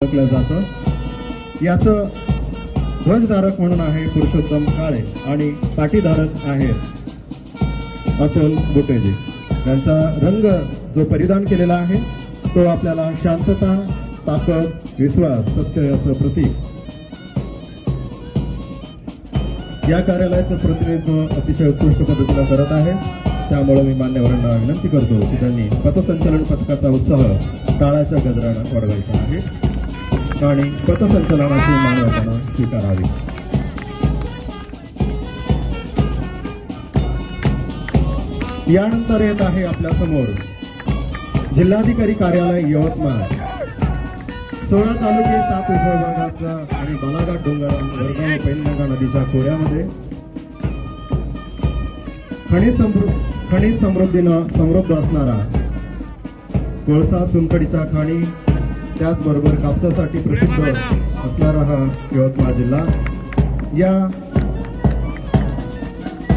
ओळखलं जातं। याचं ध्वजधारक म्हणून आहे पुरुषोत्तम काळे आणि पाटीधारक आहेत अतुल बुटेजी। त्यांचा रंग जो परिधान केलेला आहे तो आपल्याला शांतता, ताकद, विश्वास, सत्य याचं प्रतीक। या कार्यालयाचं प्रतिनिधित्व अतिशय उत्कृष्ट पद्धतीने करत आहे, त्यामुळे मी मान्यवरांना विनंती करतो की त्यांनी पथसंचलन पथकाचा उत्साह टाळाच्या गजराने वाढवायचा आहे आणि पथसंचलनाची मानवताना स्वीकारावी। यानंतर येत आहे आपल्या समोर जिल्हाधिकारी कार्यालय यवतमाळ। 16 तालुके 7 उपविभागाचा आणि बालाघाट डोंगर वरगाव पैनगंगा नदीच्या खोऱ्यामध्ये खनिज समृद्धीनं समृद्ध असणारा कोळसा, चुनखडीच्या खाणी, त्याचबरोबर कापसासाठी प्रसिद्ध असणारा हा यवतमाळ जिल्हा। या